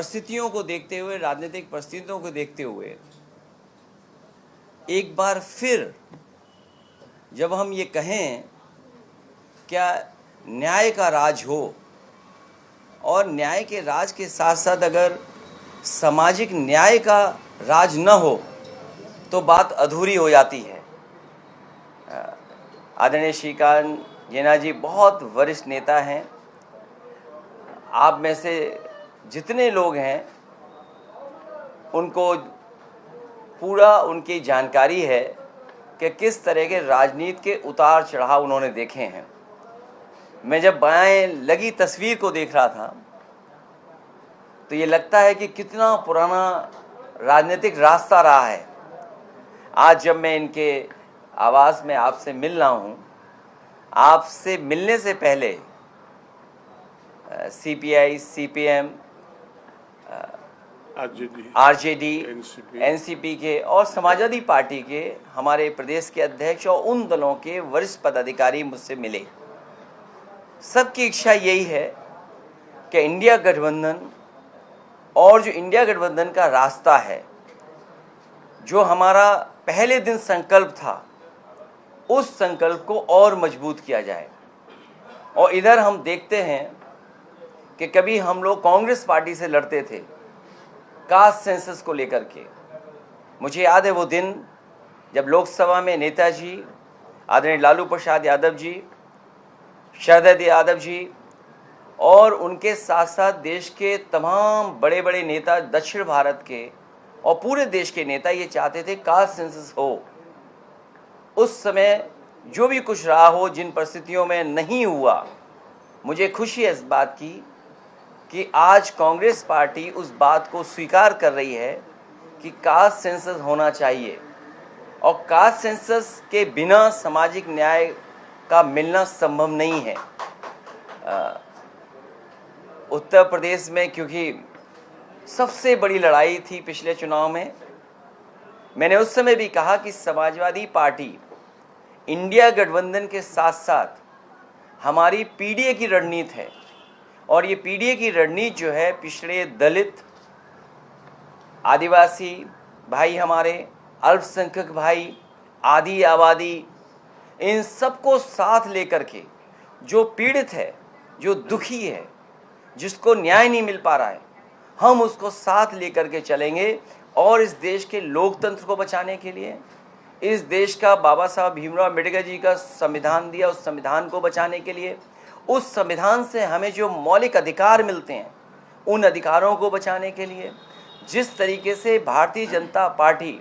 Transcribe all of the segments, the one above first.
परिस्थितियों को देखते हुए, राजनीतिक परिस्थितियों को देखते हुए एक बार फिर जब हम ये कहें क्या न्याय का राज हो, और न्याय के राज के साथ साथ अगर सामाजिक न्याय का राज न हो तो बात अधूरी हो जाती है। आदरणीय श्रीकांत जेना जी बहुत वरिष्ठ नेता हैं। आप में से जितने लोग हैं उनको पूरा उनकी जानकारी है कि किस तरह के राजनीति के उतार चढ़ाव उन्होंने देखे हैं। मैं जब बाएं लगी तस्वीर को देख रहा था तो ये लगता है कि कितना पुराना राजनीतिक रास्ता रहा है। आज जब मैं इनके आवास में आपसे मिल रहा हूँ, आपसे मिलने से पहले सीपीआई, सीपीएम, आरजेडी, एनसीपी के और समाजवादी पार्टी के हमारे प्रदेश के अध्यक्ष और उन दलों के वरिष्ठ पदाधिकारी मुझसे मिले। सबकी इच्छा यही है कि इंडिया गठबंधन और जो इंडिया गठबंधन का रास्ता है, जो हमारा पहले दिन संकल्प था, उस संकल्प को और मजबूत किया जाए। और इधर हम देखते हैं कि कभी हम लोग कांग्रेस पार्टी से लड़ते थे कास्ट सेंसस को लेकर के। मुझे याद है वो दिन जब लोकसभा में नेताजी आदरणीय लालू प्रसाद यादव जी, शरद यादव जी और उनके साथ साथ देश के तमाम बड़े बड़े नेता, दक्षिण भारत के और पूरे देश के नेता ये चाहते थे कास्ट सेंसस हो। उस समय जो भी कुछ रहा हो, जिन परिस्थितियों में नहीं हुआ, मुझे खुशी है इस बात की कि आज कांग्रेस पार्टी उस बात को स्वीकार कर रही है कि कास्ट सेंसस होना चाहिए और कास्ट सेंसस के बिना सामाजिक न्याय का मिलना संभव नहीं है। उत्तर प्रदेश में क्योंकि सबसे बड़ी लड़ाई थी पिछले चुनाव में, मैंने उस समय भी कहा कि समाजवादी पार्टी इंडिया गठबंधन के साथ साथ हमारी पीडीए की रणनीति है। और ये पीडीए की रणनीति जो है पिछड़े, दलित, आदिवासी भाई, हमारे अल्पसंख्यक भाई, आदि आबादी, इन सबको साथ लेकर के जो पीड़ित है, जो दुखी है, जिसको न्याय नहीं मिल पा रहा है, हम उसको साथ लेकर के चलेंगे। और इस देश के लोकतंत्र को बचाने के लिए, इस देश का बाबा साहब भीमराव अम्बेडकर जी का संविधान दिया, उस संविधान को बचाने के लिए, उस संविधान से हमें जो मौलिक अधिकार मिलते हैं उन अधिकारों को बचाने के लिए, जिस तरीके से भारतीय जनता पार्टी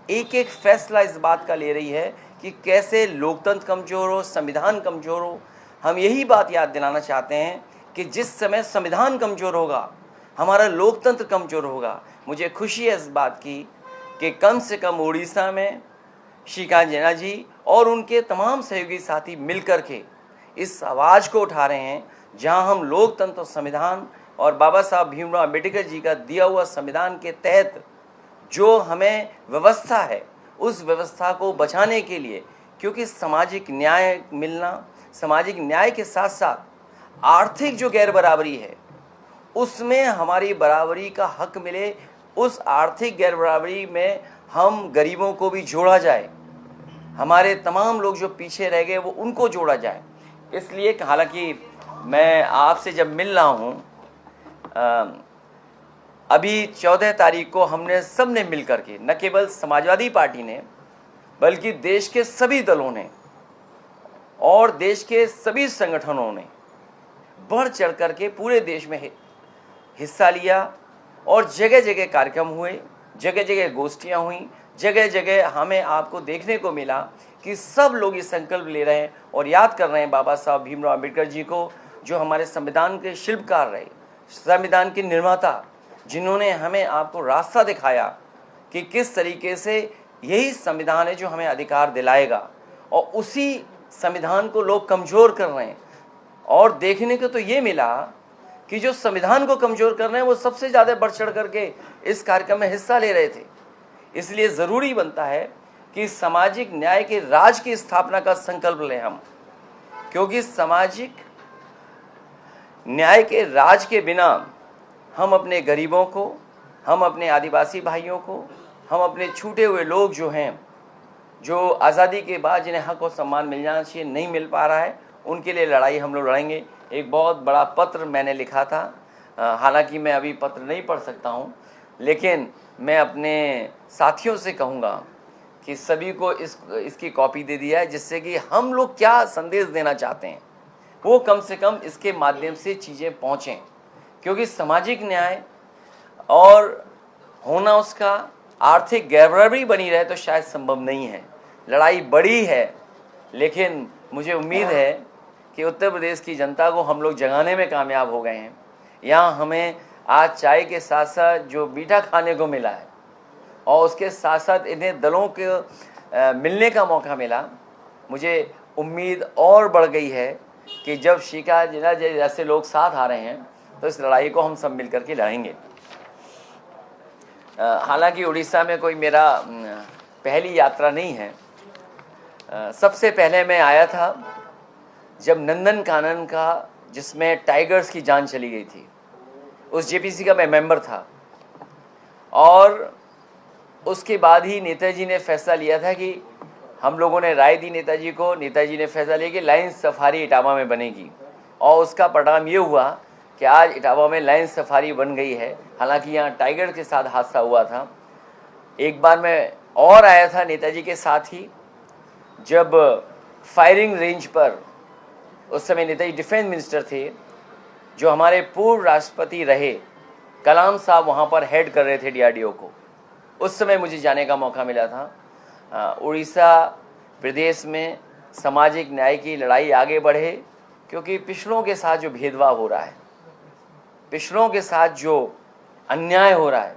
एक एक फैसला इस बात का ले रही है कि कैसे लोकतंत्र कमज़ोर हो, संविधान कमज़ोर हो, हम यही बात याद दिलाना चाहते हैं कि जिस समय संविधान कमज़ोर होगा, हमारा लोकतंत्र कमज़ोर होगा। मुझे खुशी है इस बात की कि कम से कम उड़ीसा में श्रीकांत जेना जी और उनके तमाम सहयोगी साथी मिलकर के इस आवाज़ को उठा रहे हैं, जहां हम लोकतंत्र और संविधान और बाबा साहब भीमराव अम्बेडकर जी का दिया हुआ संविधान के तहत जो हमें व्यवस्था है, उस व्यवस्था को बचाने के लिए, क्योंकि सामाजिक न्याय मिलना, सामाजिक न्याय के साथ साथ आर्थिक जो गैर बराबरी है उसमें हमारी बराबरी का हक मिले, उस आर्थिक गैर बराबरी में हम गरीबों को भी जोड़ा जाए, हमारे तमाम लोग जो पीछे रह गए वो उनको जोड़ा जाए। इसलिए हालांकि मैं आपसे जब मिल रहा हूँ, अभी 14 तारीख को हमने सब ने मिल कर के, न केवल समाजवादी पार्टी ने बल्कि देश के सभी दलों ने और देश के सभी संगठनों ने बढ़ चढ़ कर के पूरे देश में हिस्सा लिया और जगह जगह कार्यक्रम हुए, जगह जगह गोष्ठियाँ हुई, जगह जगह हमें आपको देखने को मिला कि सब लोग ये संकल्प ले रहे हैं और याद कर रहे हैं बाबा साहब भीमराव अम्बेडकर जी को, जो हमारे संविधान के शिल्पकार रहे, संविधान के निर्माता, जिन्होंने हमें आपको रास्ता दिखाया कि किस तरीके से यही संविधान है जो हमें अधिकार दिलाएगा। और उसी संविधान को लोग कमज़ोर कर रहे हैं। और देखने को तो ये मिला कि जो संविधान को कमज़ोर कर रहे हैं वो सबसे ज़्यादा बढ़ चढ़ करके इस कार्यक्रम में हिस्सा ले रहे थे। इसलिए ज़रूरी बनता है कि सामाजिक न्याय के राज की स्थापना का संकल्प लें हम, क्योंकि सामाजिक न्याय के राज के बिना हम अपने गरीबों को, हम अपने आदिवासी भाइयों को, हम अपने छूटे हुए लोग जो हैं, जो आज़ादी के बाद जिन्हें हक और सम्मान मिल जाना चाहिए, नहीं मिल पा रहा है, उनके लिए लड़ाई हम लोग लड़ेंगे। एक बहुत बड़ा पत्र मैंने लिखा था, हालांकि मैं अभी पत्र नहीं पढ़ सकता हूं, लेकिन मैं अपने साथियों से कहूँगा कि सभी को इसकी कॉपी दे दिया है, जिससे कि हम लोग क्या संदेश देना चाहते हैं वो कम से कम इसके माध्यम से चीज़ें पहुँचें। क्योंकि सामाजिक न्याय और होना उसका आर्थिक गैरबराबरी बनी रहे तो शायद संभव नहीं है। लड़ाई बड़ी है, लेकिन मुझे उम्मीद है कि उत्तर प्रदेश की जनता को हम लोग जगाने में कामयाब हो गए हैं। यहाँ हमें आज चाय के साथ साथ जो मीठा खाने को मिला है और उसके साथ साथ इन्हें दलों के मिलने का मौका मिला, मुझे उम्मीद और बढ़ गई है कि जब शिका जिला जैसे लोग साथ आ रहे हैं तो इस लड़ाई को हम सब मिल करके लड़ेंगे। हालांकि उड़ीसा में कोई मेरा पहली यात्रा नहीं है। सबसे पहले मैं आया था जब नंदन कानन का, जिसमें टाइगर्स की जान चली गई थी, उस जेपीसी का मैं मेंबर था। और उसके बाद ही नेताजी ने फैसला लिया था कि हम लोगों ने राय दी नेताजी को, नेताजी ने फैसला लिया कि लायन सफारी इटावा में बनेगी, और उसका परिणाम ये हुआ कि आज इटावा में लायन सफारी बन गई है। हालांकि यहाँ टाइगर के साथ हादसा हुआ था। एक बार मैं और आया था नेताजी के साथ ही, जब फायरिंग रेंज पर, उस समय नेताजी डिफेंस मिनिस्टर थे, जो हमारे पूर्व राष्ट्रपति रहे कलाम साहब वहाँ पर हेड कर रहे थे डीआरडीओ को, उस समय मुझे जाने का मौका मिला था। उड़ीसा प्रदेश में सामाजिक न्याय की लड़ाई आगे बढ़े, क्योंकि पिछड़ों के साथ जो भेदभाव हो रहा है, पिछड़ों के साथ जो अन्याय हो रहा है,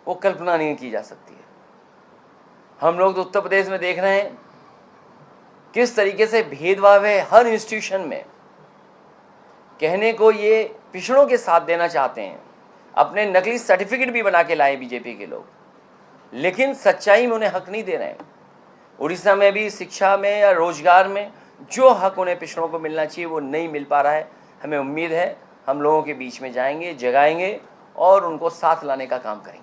वो कल्पना नहीं की जा सकती है। हम लोग तो उत्तर प्रदेश में देख रहे हैं किस तरीके से भेदभाव है हर इंस्टीट्यूशन में। कहने को ये पिछड़ों के साथ देना चाहते हैं, अपने नकली सर्टिफिकेट भी बना के लाए बीजेपी के लोग, लेकिन सच्चाई में उन्हें हक नहीं दे रहे हैं। उड़ीसा में भी शिक्षा में या रोजगार में जो हक उन्हें पिछड़ों को मिलना चाहिए वो नहीं मिल पा रहा है। हमें उम्मीद है हम लोगों के बीच में जाएंगे, जगाएंगे और उनको साथ लाने का काम करेंगे।